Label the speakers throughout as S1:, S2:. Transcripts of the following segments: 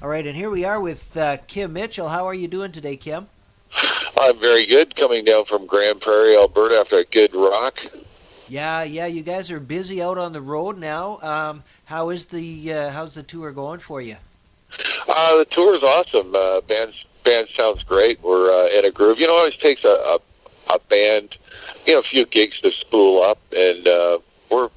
S1: All right, and here we are with Kim Mitchell. How are you doing today, Kim?
S2: I'm very good, coming down from Grand Prairie, Alberta after a good rock.
S1: Yeah, you guys are busy out on the road now. How's the tour going for you?
S2: The tour is awesome. Band sounds great. We're in a groove. It always takes a band, a few gigs to spool up, and we're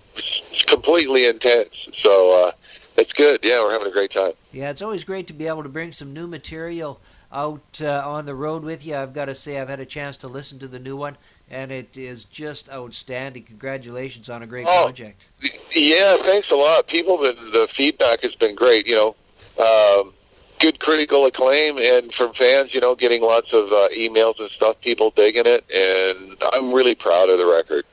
S2: completely intense. So it's good. Yeah, we're having a great time.
S1: Yeah, it's always great to be able to bring some new material out on the road with you. I've got to say, I've had a chance to listen to the new one, and it is just outstanding. Congratulations on a great project.
S2: Yeah, thanks a lot. The feedback has been great. Good critical acclaim, and from fans, getting lots of emails and stuff, people digging it, and I'm really proud of the record.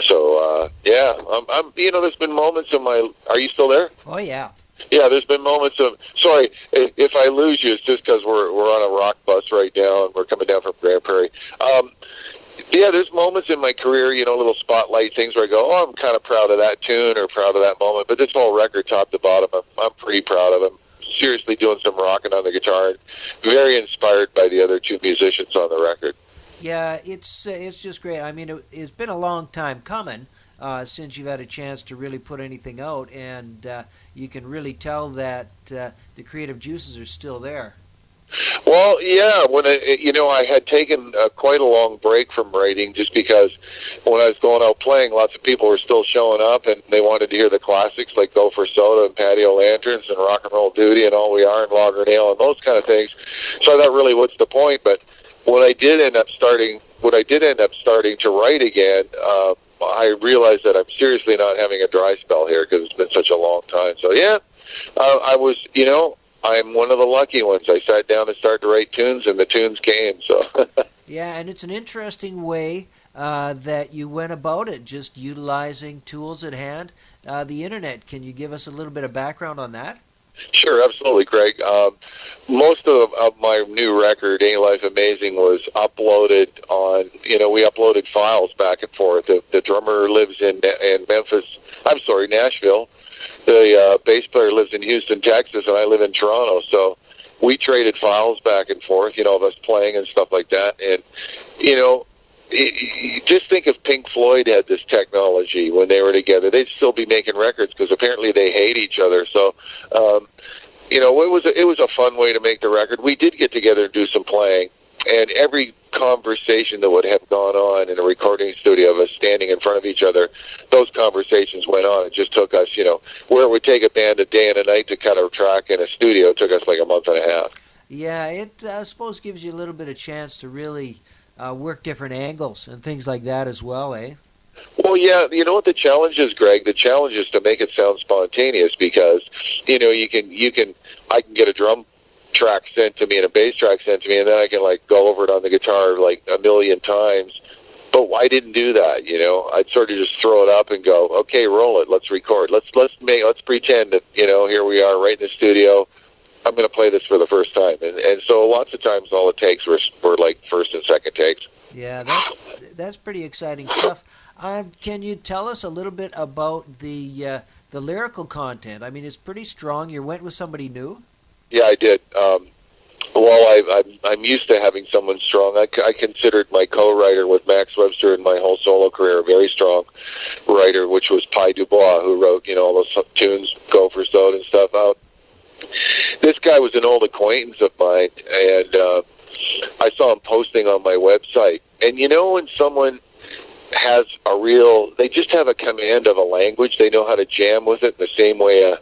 S2: So, yeah, I'm. There's been moments in my. Are you still there?
S1: Oh yeah.
S2: Yeah, there's been moments of. Sorry, if I lose you, it's just because we're on a rock bus right now, and we're coming down from Grand Prairie. Yeah, there's moments in my career, little spotlight things where I go, oh, I'm kind of proud of that tune or proud of that moment. But this whole record, top to bottom, I'm pretty proud of. I'm seriously doing some rocking on the guitar, and very inspired by the other two musicians on the record.
S1: Yeah, it's just great. I mean, it's been a long time coming since you've had a chance to really put anything out, and you can really tell that the creative juices are still there.
S2: Well, yeah, I had taken quite a long break from writing just because when I was going out playing, lots of people were still showing up and they wanted to hear the classics like Go for Soda and Patio Lanterns and Rock and Roll Duty and All We Are and Logger Nail and those kind of things. So I thought, really, what's the point? But when I did end up starting to write again, I realized that I'm seriously not having a dry spell here because it's been such a long time. So yeah, I was, I'm one of the lucky ones. I sat down and started to write tunes, and the tunes came. So
S1: yeah, and it's an interesting way that you went about it, just utilizing tools at hand. The internet. Can you give us a little bit of background on that?
S2: Sure, absolutely, Greg. Most of my new record, Ain't Life Amazing, was uploaded on, we uploaded files back and forth. The drummer lives in Nashville. The bass player lives in Houston, Texas, and I live in Toronto. So we traded files back and forth, of us playing and stuff like that. And, just think if Pink Floyd had this technology when they were together, they'd still be making records because apparently they hate each other. So, it was a fun way to make the record. We did get together and do some playing, and every conversation that would have gone on in a recording studio of us standing in front of each other, those conversations went on. It just took us, where it would take a band a day and a night to cut a track in a studio, it took us like a month and a half.
S1: Yeah, it I suppose gives you a little bit of chance to really work different angles and things like that as well, eh?
S2: Well, yeah, you know what the challenge is, Greg? The challenge is to make it sound spontaneous because, I can get a drum track sent to me and a bass track sent to me, and then I can go over it on the guitar like a million times. But I didn't do that, I'd sort of just throw it up and go, okay, roll it, let's record, let's pretend that here we are right in the studio. I'm going to play this for the first time, and so lots of times all it takes were like first and second takes.
S1: Yeah, that's pretty exciting stuff. Can you tell us a little bit about the lyrical content? I mean, it's pretty strong. You went with somebody new.
S2: Yeah, I did. Well, I'm used to having someone strong. I considered my co-writer with Max Webster in my whole solo career a very strong writer, which was Pi Dubois, who wrote all those tunes, Go for Soda and stuff out. This guy was an old acquaintance of mine, and I saw him posting on my website. And when someone has they just have a command of a language, they know how to jam with it in the same way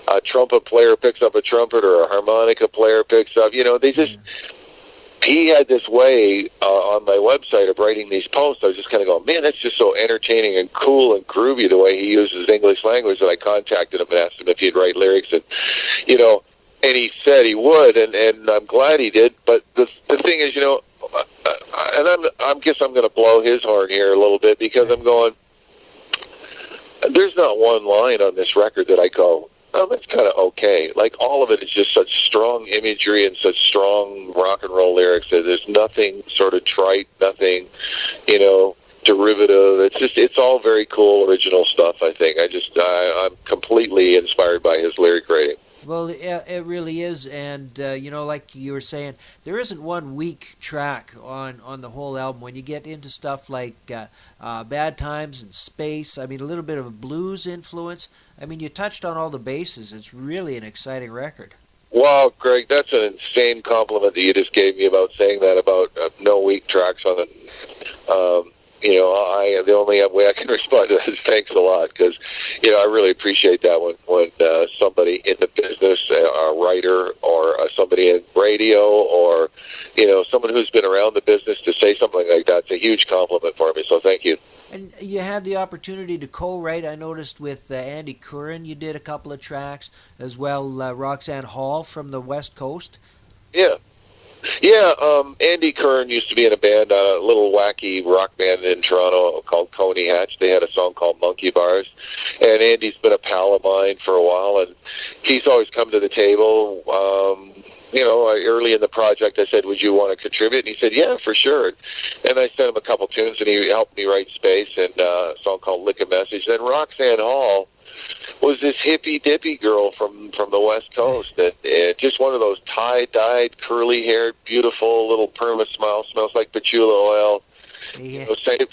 S2: a trumpet player picks up a trumpet or a harmonica player picks up, they just... He had this way on my website of writing these posts. I was just kind of going, man, that's just so entertaining and cool and groovy the way he uses English language, that I contacted him and asked him if he'd write lyrics. And, and he said he would, and I'm glad he did. But the thing is, and I guess I'm going to blow his horn here a little bit because I'm going, there's not one line on this record that I go, oh, that's kind of okay. Like, all of it is just such strong imagery and such strong rock and roll lyrics that there's nothing sort of trite, nothing, derivative. It's all very cool, original stuff, I think. I'm completely inspired by his lyric writing.
S1: Well, it really is, and like you were saying, there isn't one weak track on the whole album. When you get into stuff like "Bad Times" and "Space," I mean, a little bit of a blues influence. I mean, you touched on all the bases. It's really an exciting record.
S2: Wow, Greg, that's an insane compliment that you just gave me about saying that about no weak tracks on it. The only way I can respond to that is thanks a lot, because I really appreciate that when somebody in the business, a writer or somebody in radio, or someone who's been around the business, to say something like that's a huge compliment for me. So thank you.
S1: And you had the opportunity to co-write. I noticed with Andy Curran, you did a couple of tracks as well. Roxanne Hall from the West Coast.
S2: Yeah. Yeah, Andy Curran used to be in a band, a little wacky rock band in Toronto called Coney Hatch. They had a song called Monkey Bars, and Andy's been a pal of mine for a while, and he's always come to the table. Early in the project, I said, "Would you want to contribute?" And he said, "Yeah, for sure." And I sent him a couple tunes, and he helped me write Space and a song called Lick a Message. Then Roxanne Hall was this hippy-dippy girl from the West Coast, and just one of those tie-dyed, curly-haired, beautiful little perma smile, smells like patchouli oil,
S1: Yeah.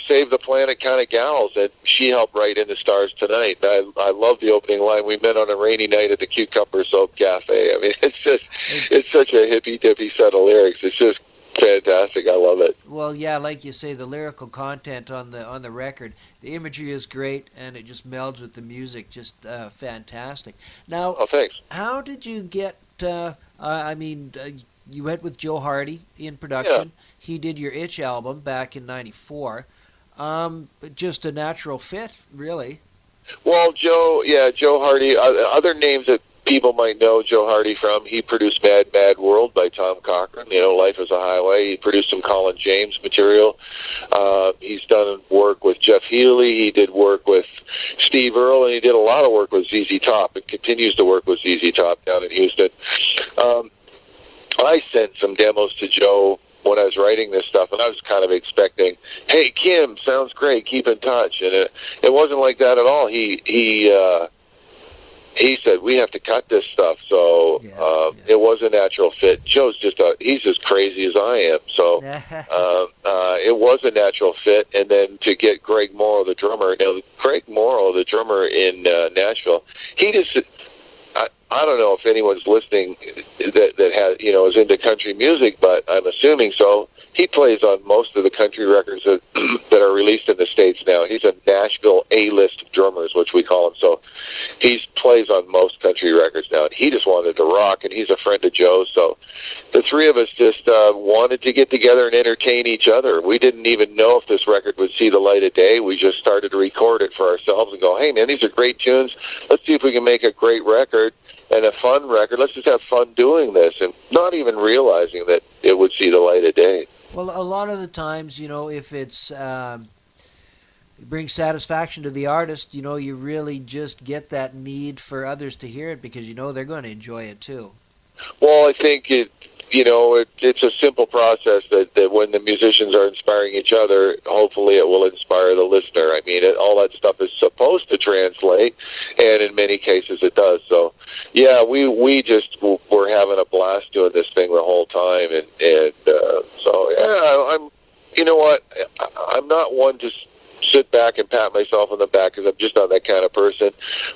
S2: save the planet kind of gals, and she helped write In the Stars Tonight. And I love the opening line, "We met on a rainy night at the Cucumber Soap Cafe." I mean, it's such a hippy-dippy set of lyrics. It's just fantastic. I love it.
S1: Well, yeah, like you say, the lyrical content on the record, the imagery is great, and it just melds with the music, just fantastic. Now,
S2: Oh, thanks.
S1: how did you get? You went with Joe Hardy in production. He did your Itch album back in '94. Just a natural fit, really.
S2: Well, Joe Hardy. Other names that people might know Joe Hardy from, he produced Mad Mad World by Tom Cochrane, Life is a Highway. He produced some Colin James material. He's done work with Jeff Healey. He did work with Steve Earle, and he did a lot of work with ZZ Top, and continues to work with ZZ Top down in Houston. I sent some demos to Joe when I was writing this stuff, and I was kind of expecting, "Hey, Kim, sounds great, keep in touch." And it wasn't like that at all. He said, "We have to cut this stuff." So it was a natural fit. Joe's he's as crazy as I am. So it was a natural fit. And then to get Greg Morrow, the drummer, Greg Morrow, the drummer in Nashville, he just, I don't know if anyone's listening that has, is into country music, but I'm assuming so. He plays on most of the country records that are released in the States now. He's a Nashville A-list of drummers, which we call him. So he plays on most country records now. And he just wanted to rock, and he's a friend of Joe's. So the three of us just wanted to get together and entertain each other. We didn't even know if this record would see the light of day. We just started to record it for ourselves and go, "Hey, man, these are great tunes. Let's see if we can make a great record and a fun record. Let's just have fun doing this," and not even realizing that it would see the light of day.
S1: Well, a lot of the times, if it's it brings satisfaction to the artist, you really just get that need for others to hear it because they're going to enjoy it too.
S2: Well, I think it's a simple process that when the musicians are inspiring each other, hopefully it will inspire the listener. I mean, all that stuff is supposed to translate, and in many cases it does. So, yeah, we just were having a blast doing this thing the whole time, and so yeah, I'm not one to sit back and pat myself on the back because I'm just not that kind of person.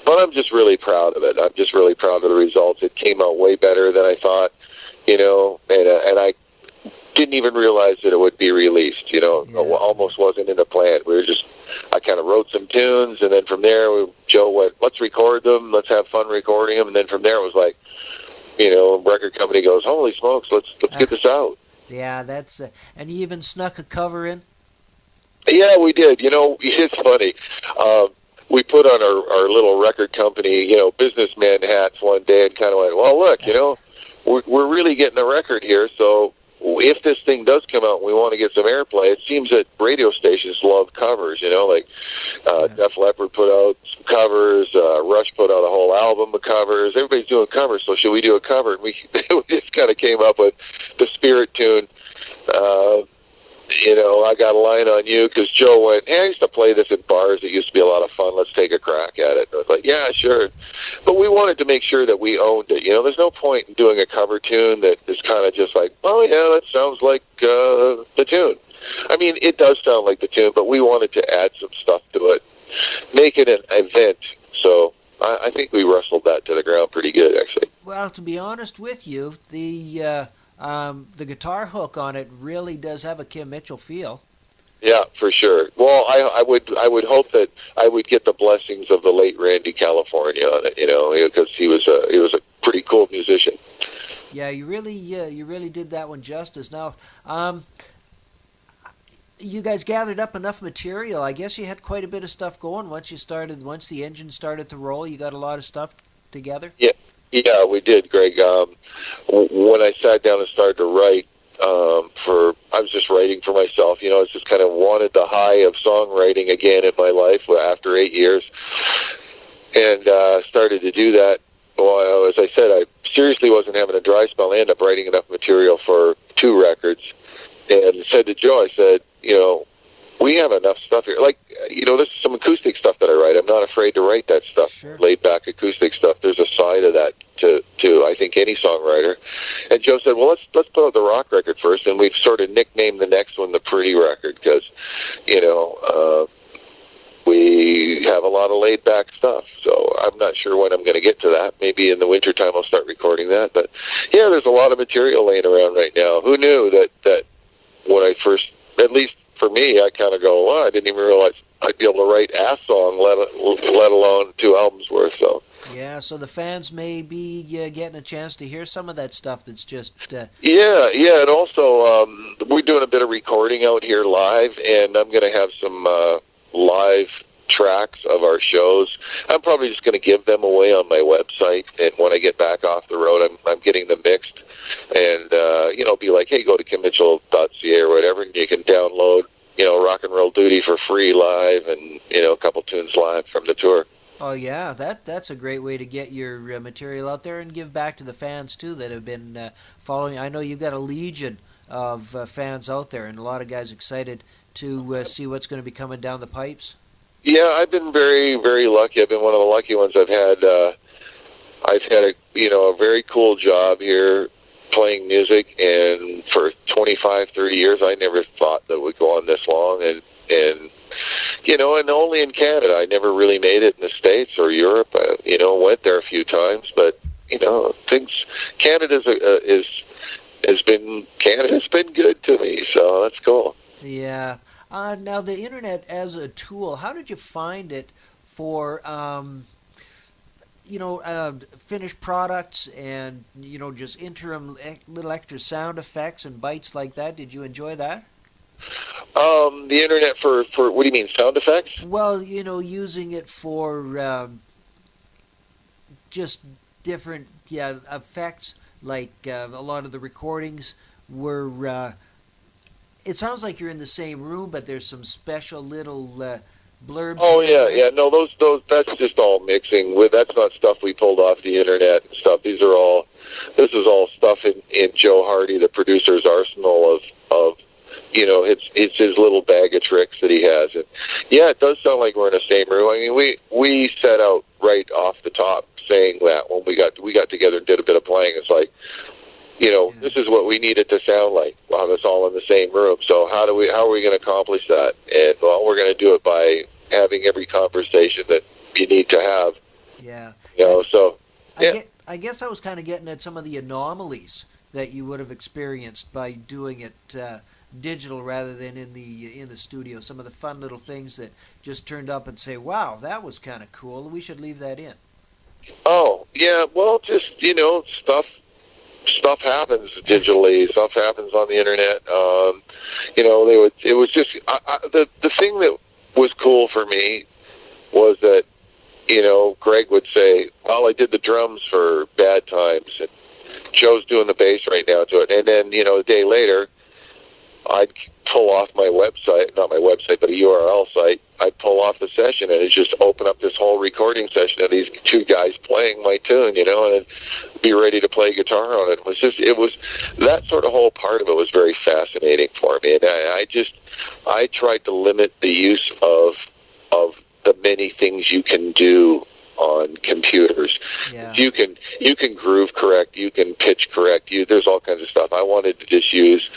S2: But I'm just really proud of it. I'm just really proud of the results. It came out way better than I thought, and I didn't even realize that it would be released. Almost wasn't in the plan. I kind of wrote some tunes, and then from there, Joe went, "Let's record them. Let's have fun recording them." And then from there, it was like, record company goes, "Holy smokes, let's get this out."
S1: Yeah, that's and you even snuck a cover in.
S2: Yeah, we did. It's funny. We put on our little record company, businessman hats one day and kind of went, "Well, look, we're really getting a record here. So if this thing does come out and we want to get some airplay, it seems that radio stations love covers, Def Leppard put out some covers, Rush put out a whole album of covers. Everybody's doing covers, so should we do a cover?" And we just kind of came up with the Spirit tune, I got a line on you because Joe went, hey, I used to play this in bars. It used to be a lot of fun. Let's take a crack at it. And I was like, yeah, sure. But we wanted to make sure that we owned it. There's no point in doing a cover tune that is kind of just like, oh, yeah, that sounds like the tune. I mean, it does sound like the tune, but we wanted to add some stuff to it, make it an event. So I think we wrestled that to the ground pretty good, actually.
S1: Well, to be honest with you, the guitar hook on it really does have a Kim Mitchell feel.
S2: Yeah, for sure. Well, I would hope that I would get the blessings of the late Randy California on it, because he was a pretty cool musician.
S1: Yeah, you really did that one justice. Now, you guys gathered up enough material. I guess you had quite a bit of stuff going once the engine started to roll. You got a lot of stuff together.
S2: Yeah, we did, Greg. When I sat down and started to write, I was just writing for myself. I just kind of wanted the high of songwriting again in my life after 8 years, and started to do that. Well, as I said, I seriously wasn't having a dry spell. I ended up writing enough material for 2 records, and said to Joe, I said, we have enough stuff here. Like, there's some acoustic stuff that I write. I'm not afraid to write that stuff.
S1: Sure. Laid
S2: back acoustic stuff. There's a side of that to I think any songwriter. And Joe said, well, let's put out the rock record first, and we've sort of nicknamed the next one the Pretty record because, we have a lot of laid back stuff. So I'm not sure when I'm going to get to that. Maybe in the wintertime I'll start recording that. But yeah, there's a lot of material laying around right now. Who knew that when I first, at least for me, I kind of go, well, I didn't even realize I'd be able to write a song, let alone 2 albums worth. So
S1: yeah, so the fans may be getting a chance to hear some of that stuff that's just
S2: yeah, and also we're doing a bit of recording out here live, and I'm going to have some live tracks of our shows. I'm probably just going to give them away on my website, and when I get back off the road, I'm getting them mixed, and be like, hey, go to kimmitchell.ca or whatever, and you can download Rock and Roll Duty for free live, and a couple tunes live from the tour.
S1: Oh yeah, that's a great way to get your material out there and give back to the fans too that have been following. I know you've got a legion of fans out there, and a lot of guys excited to see what's going to be coming down the pipes. Yeah,
S2: I've been very, very lucky. I've been one of the lucky ones. I've had a very cool job here playing music, and for 25, 30 years, I never thought that would go on this long, and only in Canada. I never really made it in the States or Europe. Went there a few times, but Canada's been good to me, so that's cool.
S1: Yeah. Now, the internet as a tool, how did you find it for finished products and just interim little extra sound effects and bites like that? Did you enjoy that?
S2: The internet for what do you mean, sound effects?
S1: Well, using it for just different effects, like a lot of the recordings were it sounds like you're in the same room, but there's some special little blurbs.
S2: Oh yeah. No, those that's just all mixing. That's not stuff we pulled off the internet and stuff. This is all stuff in Joe Hardy, the producer's arsenal of it's his little bag of tricks that he has. And yeah, it does sound like we're in the same room. I mean, we set out right off the top saying that when we got together and did a bit of playing. It's like, this is what we need it to sound like. We'll have us all in the same room. So how are we going to accomplish that? And well, we're going to do it by having every conversation that you need to have.
S1: Yeah.
S2: So yeah.
S1: I guess I was kind of getting at some of the anomalies that you would have experienced by doing it digital rather than in the studio. Some of the fun little things that just turned up and say, "Wow, that was kind of cool. We should leave that in."
S2: Oh yeah, well, just stuff happens digitally. Stuff happens on the internet. It was just the thing that was cool for me was that Greg would say, "Well, I did the drums for Bad Times, and Joe's doing the bass right now to it," and then a day later, I'd pull off my website, not my website, but a URL site. I'd pull off the session, and it just open up this whole recording session of these 2 guys playing my tune, and be ready to play guitar on it. It was that sort of whole part of it was very fascinating for me, and I tried to limit the use of the many things you can do on computers.
S1: Yeah.
S2: You can groove correct, you can pitch correct, there's all kinds of stuff. I wanted to just use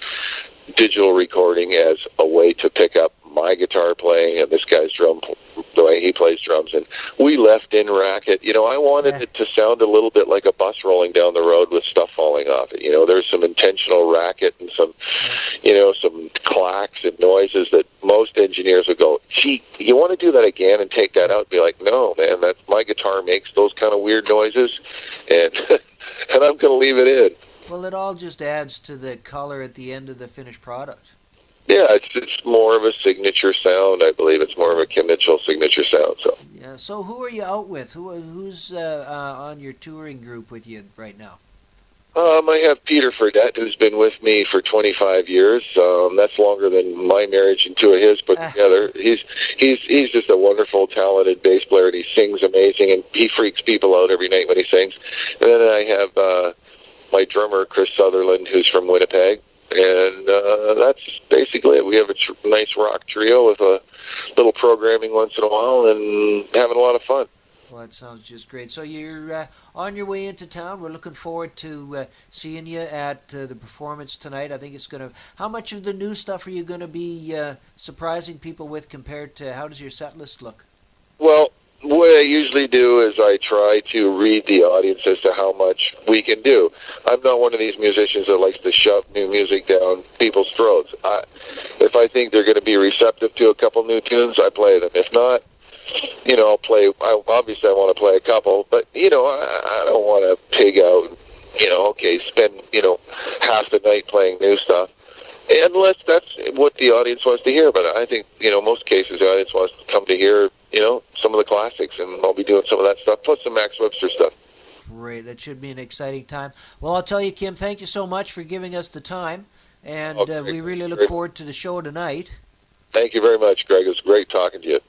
S2: digital recording as a way to pick up my guitar playing and this guy's the way he plays drums, and we left in racket. I wanted it to sound a little bit like a bus rolling down the road with stuff falling off it. There's some intentional racket and some clacks and noises that most engineers would go, gee, you want to do that again and take that out? And be like, no, man, that's my guitar makes those kind of weird noises, and and I'm going to leave it in.
S1: Well, it all just adds to the color at the end of the finished product.
S2: Yeah, it's more of a signature sound. I believe it's more of a Kim Mitchell signature sound. So.
S1: Yeah. So who are you out with? Who's on your touring group with you right now?
S2: I have Peter Fredette, who's been with me for 25 years. That's longer than my marriage and two of his put together. He's just a wonderful, talented bass player, and he sings amazing, and he freaks people out every night when he sings. And then I have my drummer, Chris Sutherland, who's from Winnipeg. And that's basically it. We have a nice rock trio with a little programming once in a while and having a lot of fun.
S1: Well, that sounds just great. So you're on your way into town. We're looking forward to seeing you at the performance tonight. I think it's going to... How much of the new stuff are you going to be surprising people with compared to... How does your set list look?
S2: Well, what I usually do is I try to read the audience as to how much we can do. I'm not one of these musicians that likes to shove new music down people's throats. If I think they're going to be receptive to a couple new tunes, I play them. If not, I'll play. Obviously, I want to play a couple, but I don't want to pig out. Spend half the night playing new stuff, unless that's what the audience wants to hear. But I think most cases the audience wants to come to hear some of the classics, and I'll be doing some of that stuff, plus some Max Webster stuff.
S1: Great. That should be an exciting time. Well, I'll tell you, Kim, thank you so much for giving us the time, and we really look forward to the show tonight.
S2: Thank you very much, Greg. It was great talking to you.